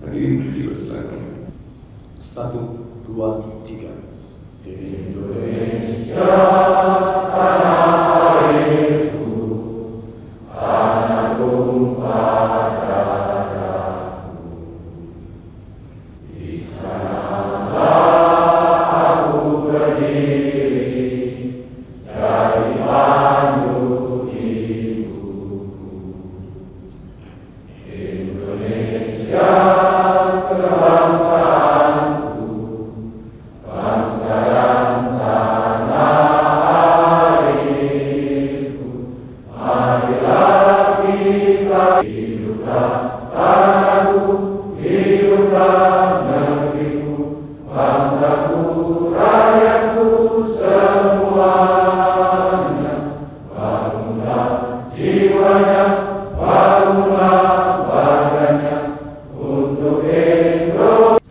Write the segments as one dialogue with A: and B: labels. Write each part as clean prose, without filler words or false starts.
A: Hadirin dipersilakan.
B: 1, 2, 3.
C: Indonesia tanah airku, tanah tumpah darahku. Di sanalah aku berdiri, jadi pandu ibuku. Indonesia kebangsaanku, bangsa dan tanah airku. Marilah kita hiduplah tanahku, hiduplah negeriku, bangsaku, rakyatku semuanya. Bangunlah jiwanya, bangunlah warganya untuk Indonesia.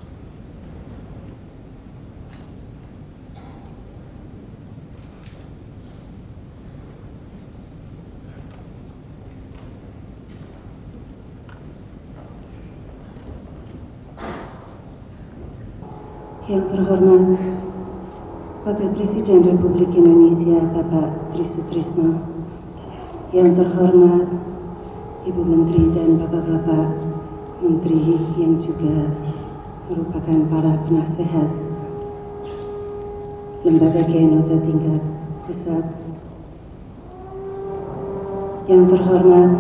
D: Yang terhormat Wakil Presiden Republik Indonesia Bapak Tri Sutrisno, yang terhormat Ibu Menteri dan Bapak-Bapak Menteri yang juga merupakan para penasehat Lembaga GNOTA tingkat pusat, yang terhormat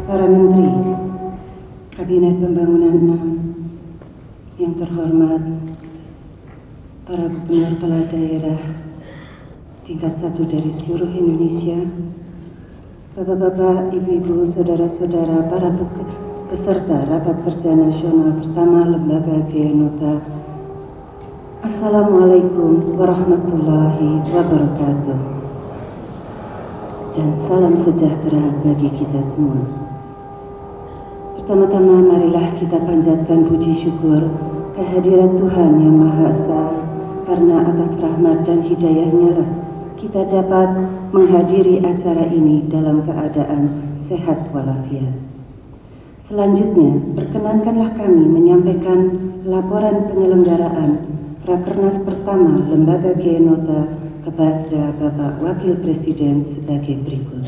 D: para Menteri Kabinet Pembangunan 6, yang terhormat para gubernur kepala daerah tingkat 1 dari seluruh Indonesia, Bapak-bapak, ibu-ibu, saudara-saudara, para peserta Rapat Kerja Nasional pertama Lembaga GNOTA. Assalamualaikum warahmatullahi wabarakatuh. Dan salam sejahtera bagi kita semua. Pertama-tama marilah kita panjatkan puji syukur kehadiran Tuhan Yang Maha Esa, karena atas rahmat dan hidayahnya lah kita dapat menghadiri acara ini dalam keadaan sehat walafiat. Selanjutnya, perkenankanlah kami menyampaikan laporan penyelenggaraan Rakernas pertama Lembaga GNOTA kepada Bapak Wakil Presiden sebagai berikut.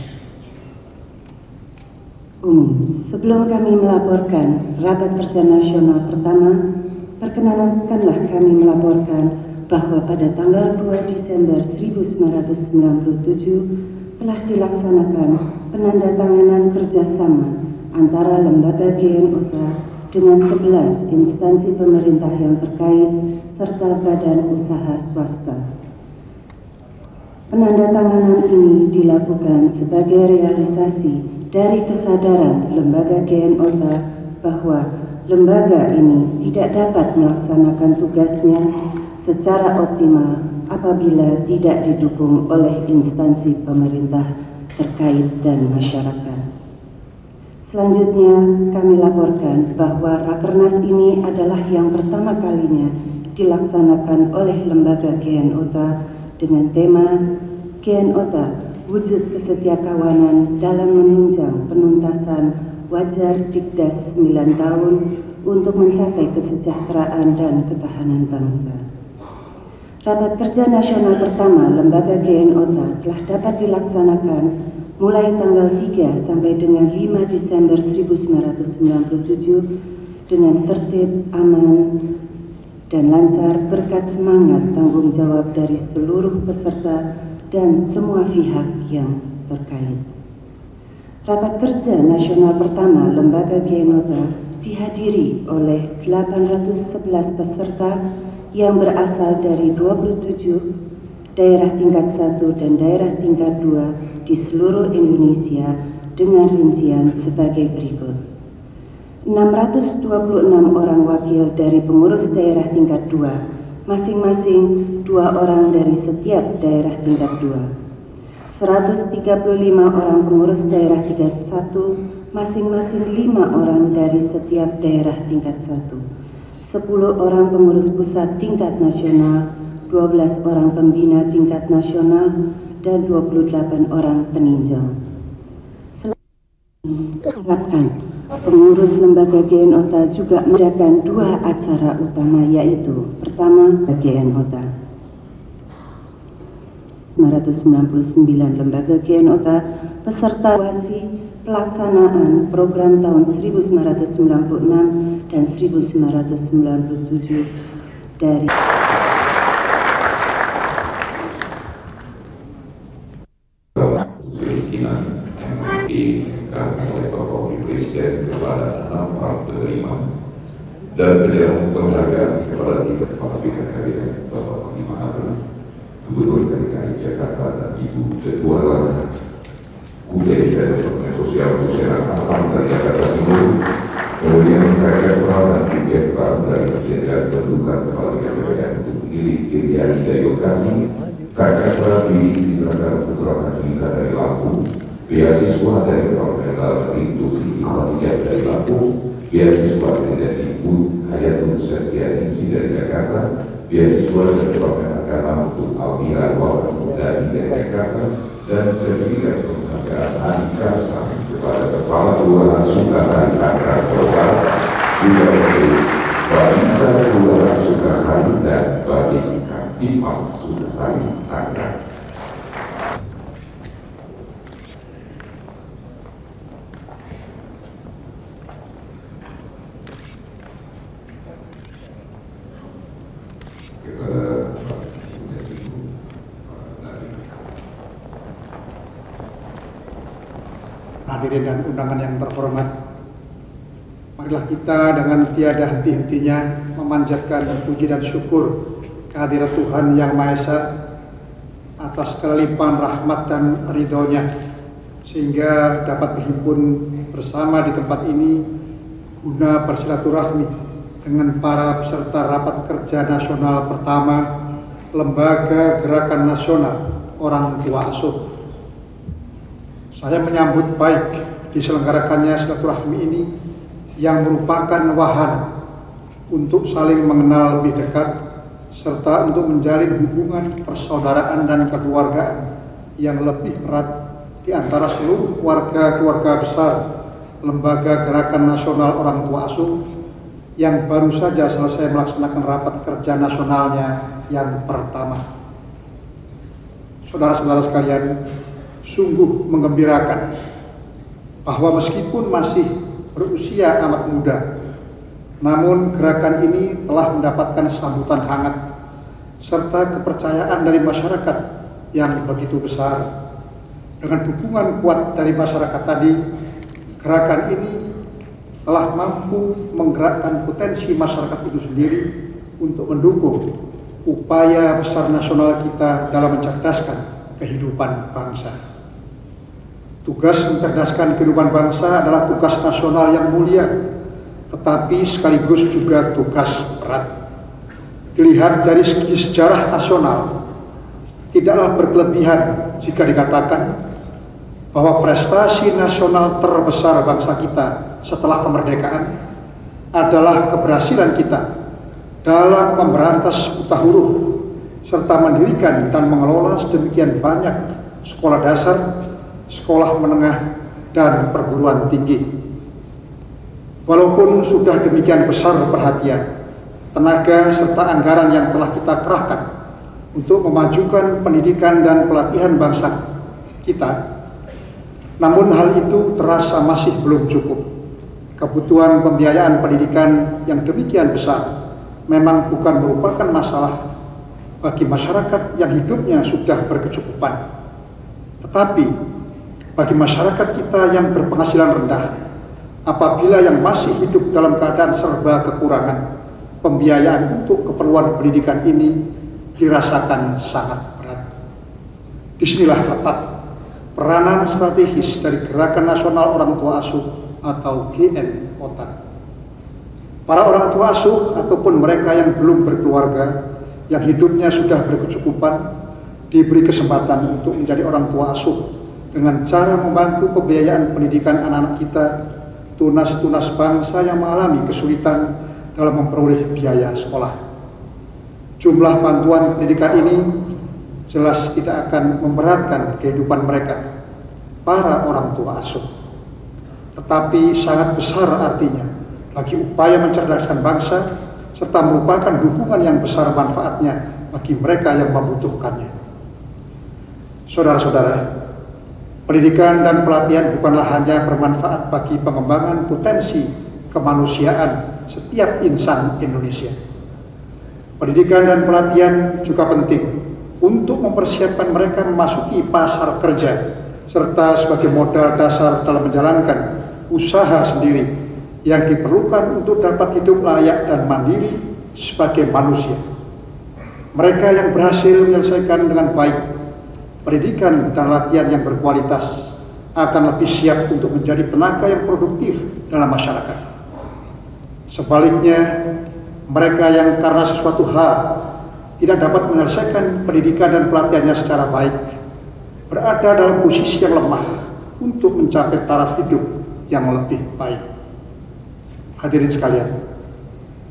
D: Sebelum kami melaporkan Rapat Kerja Nasional pertama, perkenankanlah kami melaporkan bahwa pada tanggal 2 Desember 1997 telah dilaksanakan penandatanganan kerjasama antara Lembaga GNOTA dengan 11 instansi pemerintah yang terkait serta badan usaha swasta. Penandatanganan ini dilakukan sebagai realisasi dari kesadaran Lembaga GNOTA bahwa lembaga ini tidak dapat melaksanakan tugasnya secara optimal apabila tidak didukung oleh instansi pemerintah terkait dan masyarakat. Selanjutnya, kami laporkan bahwa Rakernas ini adalah yang pertama kalinya dilaksanakan oleh Lembaga GNOTA dengan tema GNOTA Wujud Kesetiakawanan dalam Menunjang Penuntasan Wajar Dikdas 9 tahun untuk mencapai kesejahteraan dan ketahanan bangsa. Rapat Kerja Nasional pertama Lembaga GNOTA telah dapat dilaksanakan mulai tanggal 3 sampai dengan 5 Desember 1997 dengan tertib, aman, dan lancar berkat semangat tanggung jawab dari seluruh peserta dan semua pihak yang terkait. Rapat Kerja Nasional pertama Lembaga GNOTA dihadiri oleh 811 peserta yang berasal dari 27 daerah tingkat 1 dan daerah tingkat 2 di seluruh Indonesia dengan rincian sebagai berikut. 626 orang wakil dari pengurus daerah tingkat 2, masing-masing 2 orang dari setiap daerah tingkat 2. 135 orang pengurus daerah tingkat 1, masing-masing 5 orang dari setiap daerah tingkat 1. 10 orang pengurus pusat tingkat nasional, 12 orang pembina tingkat nasional, dan 28 orang peninjau. Diharapkan Pengurus lembaga GN-OTA juga mengadakan 2 acara utama, yaitu pertama GN-OTA 999 lembaga GN-OTA peserta evaluasi pelaksanaan program tahun 1996 dan 1997 dari
A: kemiskinan yang diberikan oleh Bapak Presiden kepada 6 orang penerima dan penyerahan penghargaan kepada 3 kepala bidang karya Bapak Panglima Abri, Gubernur DKI Jakarta, dan Ibu Ketua Kude dari Departemen Sosial Pusat Asam dari Jakarta Timur, kemudian Kakestra dan Bikestra dari Jenderal Pendudukan Kepala BPN untuk mengirim Kiriani dari lokasi, Kakestra diserahkan Putra Kita dari Lampung, beasiswa dari Departemen Dalam Negeri untuk Siti Khadijah dari Lampung, beasiswa dari Ibu Hayatul Setianingsi dari Jakarta, beasiswa dari Departemen Agama untuk Almira Wawazari dari Jakarta, dan sertifikat penghargaan Adhikasa kepada Kepala Kelurahan Sukasari Tangerang Kota, juga dari Babinsa Kelurahan Sukasari dan Babinsa Dimas Sukasari Tangerang.
E: Hadirin dan undangan yang terhormat, marilah kita dengan tiada henti-hentinya memanjatkan puji dan syukur kehadirat Tuhan Yang Maha Esa atas kelimpahan rahmat dan ridho-Nya, sehingga dapat berhimpun bersama di tempat ini guna bersilaturahmi dengan para peserta rapat kerja nasional pertama Lembaga Gerakan Nasional Orang Tua Asuh. Saya menyambut baik diselenggarakannya silaturahmi ini yang merupakan wahana untuk saling mengenal lebih dekat serta untuk menjalin hubungan persaudaraan dan kekeluargaan yang lebih erat di antara seluruh keluarga besar Lembaga Gerakan Nasional Orang Tua Asuh yang baru saja selesai melaksanakan rapat kerja nasionalnya yang pertama. Saudara-saudara sekalian, sungguh menggembirakan bahwa meskipun masih berusia amat muda, namun gerakan ini telah mendapatkan sambutan hangat serta kepercayaan dari masyarakat yang begitu besar. Dengan dukungan kuat dari masyarakat tadi, gerakan ini telah mampu menggerakkan potensi masyarakat itu sendiri untuk mendukung upaya besar nasional kita dalam mencerdaskan kehidupan bangsa. Tugas mencerdaskan kehidupan bangsa adalah tugas nasional yang mulia, tetapi sekaligus juga tugas berat. Dilihat dari segi sejarah nasional, tidaklah berkelebihan jika dikatakan bahwa prestasi nasional terbesar bangsa kita setelah kemerdekaan adalah keberhasilan kita dalam memberantas buta huruf serta mendirikan dan mengelola sedemikian banyak sekolah dasar, sekolah menengah, dan perguruan tinggi. Walaupun sudah demikian besar perhatian, tenaga, serta anggaran yang telah kita kerahkan untuk memajukan pendidikan dan pelatihan bangsa kita, namun hal itu terasa masih belum cukup. Kebutuhan pembiayaan pendidikan yang demikian besar memang bukan merupakan masalah bagi masyarakat yang hidupnya sudah berkecukupan. Tetapi bagi masyarakat kita yang berpenghasilan rendah, apabila yang masih hidup dalam keadaan serba kekurangan, pembiayaan untuk keperluan pendidikan ini dirasakan sangat berat. Disinilah letak peranan strategis dari Gerakan Nasional Orang Tua Asuh atau GN-OTA. Para orang tua asuh ataupun mereka yang belum berkeluarga, yang hidupnya sudah berkecukupan, diberi kesempatan untuk menjadi orang tua asuh dengan cara membantu pembiayaan pendidikan anak-anak kita, tunas-tunas bangsa yang mengalami kesulitan dalam memperoleh biaya sekolah. Jumlah bantuan pendidikan ini jelas tidak akan memberatkan kehidupan mereka, para orang tua asuh. tetapi sangat besar artinya bagi upaya mencerdaskan bangsa serta merupakan dukungan yang besar manfaatnya bagi mereka yang membutuhkannya. Saudara-saudara, pendidikan dan pelatihan bukanlah hanya bermanfaat bagi pengembangan potensi kemanusiaan setiap insan Indonesia. Pendidikan dan pelatihan juga penting untuk mempersiapkan mereka memasuki pasar kerja serta sebagai modal dasar dalam menjalankan usaha sendiri yang diperlukan untuk dapat hidup layak dan mandiri sebagai manusia. Mereka yang berhasil menyelesaikan dengan baik pendidikan dan latihan yang berkualitas akan lebih siap untuk menjadi tenaga yang produktif dalam masyarakat. Sebaliknya, mereka yang karena sesuatu hal tidak dapat menyelesaikan pendidikan dan pelatihannya secara baik, berada dalam posisi yang lemah untuk mencapai taraf hidup yang lebih baik. Hadirin sekalian,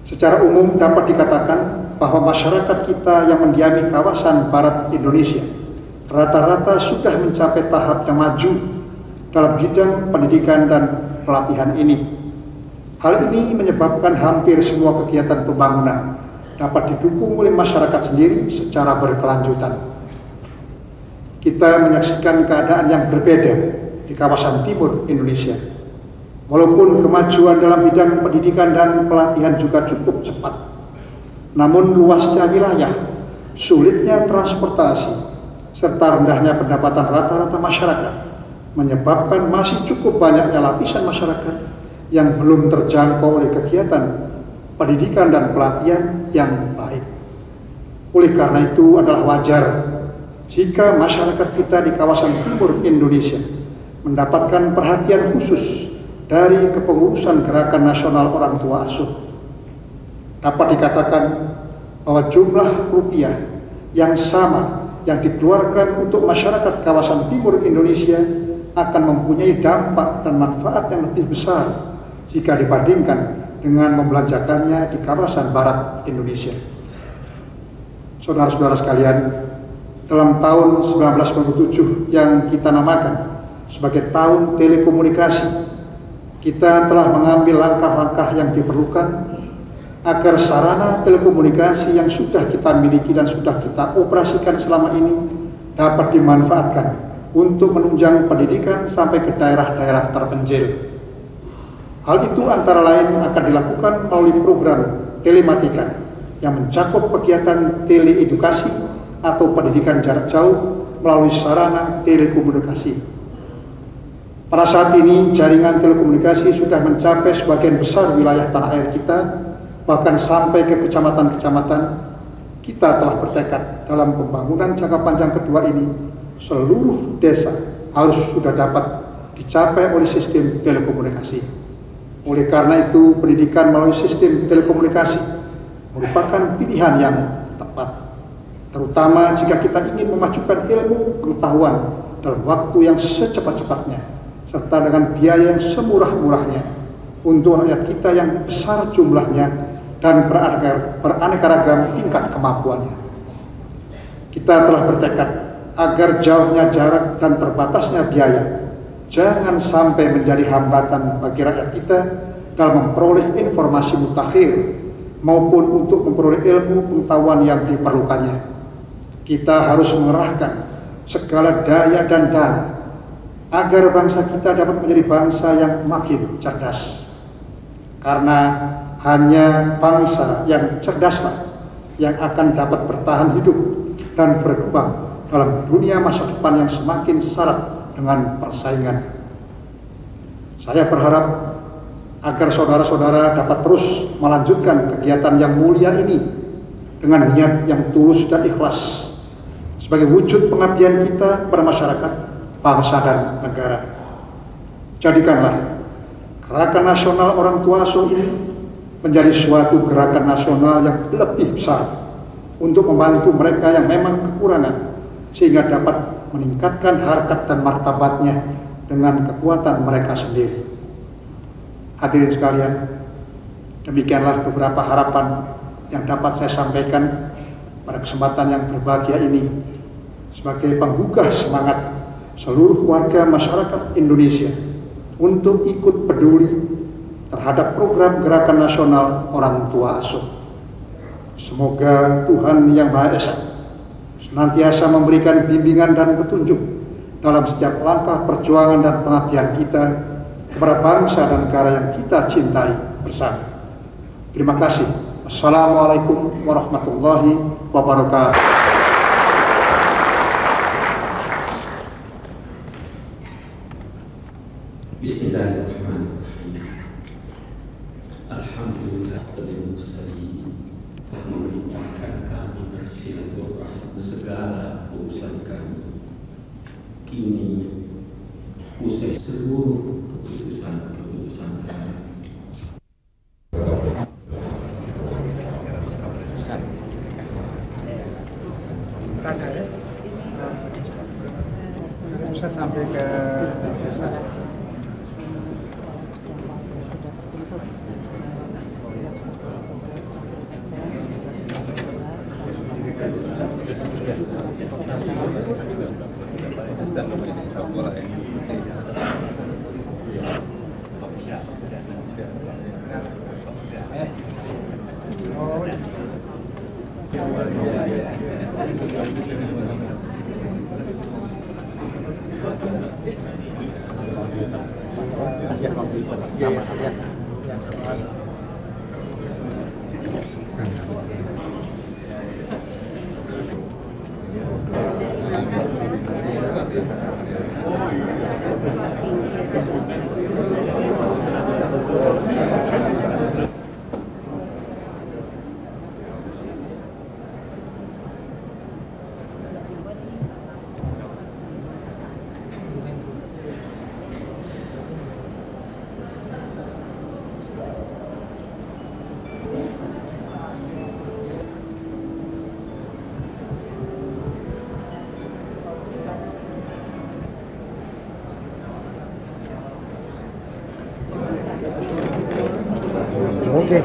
E: secara umum dapat dikatakan bahwa masyarakat kita yang mendiami kawasan barat Indonesia rata-rata sudah mencapai tahap yang maju dalam bidang pendidikan dan pelatihan ini. Hal ini menyebabkan hampir semua kegiatan pembangunan dapat didukung oleh masyarakat sendiri secara berkelanjutan. Kita menyaksikan keadaan yang berbeda di kawasan timur Indonesia. Walaupun kemajuan dalam bidang pendidikan dan pelatihan juga cukup cepat, namun luasnya wilayah, sulitnya transportasi, serta rendahnya pendapatan rata-rata masyarakat menyebabkan masih cukup banyaknya lapisan masyarakat yang belum terjangkau oleh kegiatan pendidikan dan pelatihan yang baik. Oleh karena itu adalah wajar jika masyarakat kita di kawasan timur Indonesia mendapatkan perhatian khusus dari kepengurusan Gerakan Nasional Orang Tua Asuh. Dapat dikatakan bahwa jumlah rupiah yang sama yang dikeluarkan untuk masyarakat kawasan timur Indonesia akan mempunyai dampak dan manfaat yang lebih besar jika dibandingkan dengan membelanjakannya di kawasan barat Indonesia. Saudara-saudara sekalian, dalam tahun 1997 yang kita namakan sebagai tahun telekomunikasi, kita telah mengambil langkah-langkah yang diperlukan agar sarana telekomunikasi yang sudah kita miliki dan sudah kita operasikan selama ini dapat dimanfaatkan untuk menunjang pendidikan sampai ke daerah-daerah terpencil. Hal itu antara lain akan dilakukan melalui program telematika yang mencakup kegiatan teleedukasi atau pendidikan jarak jauh melalui sarana telekomunikasi. Pada saat ini jaringan telekomunikasi sudah mencapai sebagian besar wilayah tanah air kita, bahkan sampai ke kecamatan-kecamatan. Kita telah bertekad dalam pembangunan jangka panjang kedua ini, seluruh desa harus sudah dapat dicapai oleh sistem telekomunikasi. Oleh karena itu, pendidikan melalui sistem telekomunikasi merupakan pilihan yang tepat, terutama jika kita ingin memajukan ilmu pengetahuan dalam waktu yang secepat-cepatnya, serta dengan biaya yang semurah-murahnya untuk rakyat kita yang besar jumlahnya dan beraneka ragam tingkat kemampuannya. Kita telah bertekad agar jauhnya jarak dan terbatasnya biaya jangan sampai menjadi hambatan bagi rakyat kita dalam memperoleh informasi mutakhir maupun untuk memperoleh ilmu pengetahuan yang diperlukannya. Kita harus mengerahkan segala daya dan dana agar bangsa kita dapat menjadi bangsa yang makin cerdas. Karena hanya bangsa yang cerdaslah yang akan dapat bertahan hidup dan berkembang dalam dunia masa depan yang semakin syarat dengan persaingan. Saya berharap agar saudara-saudara dapat terus melanjutkan kegiatan yang mulia ini dengan niat yang tulus dan ikhlas sebagai wujud pengabdian kita kepada masyarakat, bangsa dan negara. Jadikanlah Gerakan Nasional Orang Tua Asuh ini menjadi suatu gerakan nasional yang lebih besar untuk membantu mereka yang memang kekurangan, sehingga dapat meningkatkan harkat dan martabatnya dengan kekuatan mereka sendiri. Hadirin sekalian, demikianlah beberapa harapan yang dapat saya sampaikan pada kesempatan yang berbahagia ini sebagai penggugah semangat seluruh warga masyarakat Indonesia untuk ikut peduli terhadap program Gerakan Nasional Orang Tua Asuh. Semoga Tuhan Yang Maha Esa senantiasa memberikan bimbingan dan petunjuk dalam setiap langkah perjuangan dan pengabdian kita kepada bangsa dan negara yang kita cintai bersama. Terima kasih. Assalamualaikum warahmatullahi wabarakatuh.
F: Bismillahirrahmanirrahim. Alhamdulillahirabbil mursalin. Memerintahkan kami bersilaturahmi segala urusan kami. Kini usai seluruh keputusan-keputusan kami.
E: Tanya ya, bisa sampai ke desa. Oke.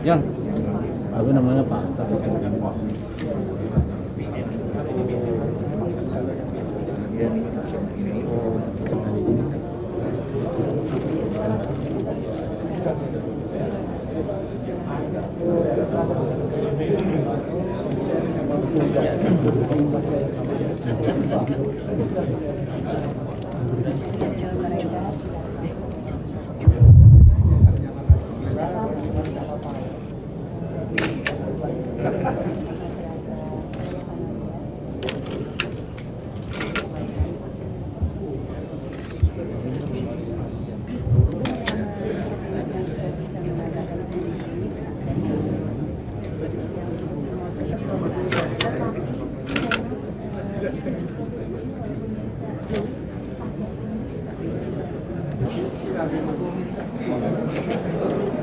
G: Yang apa namanya Pak? Tapi kan
E: Terima kasih.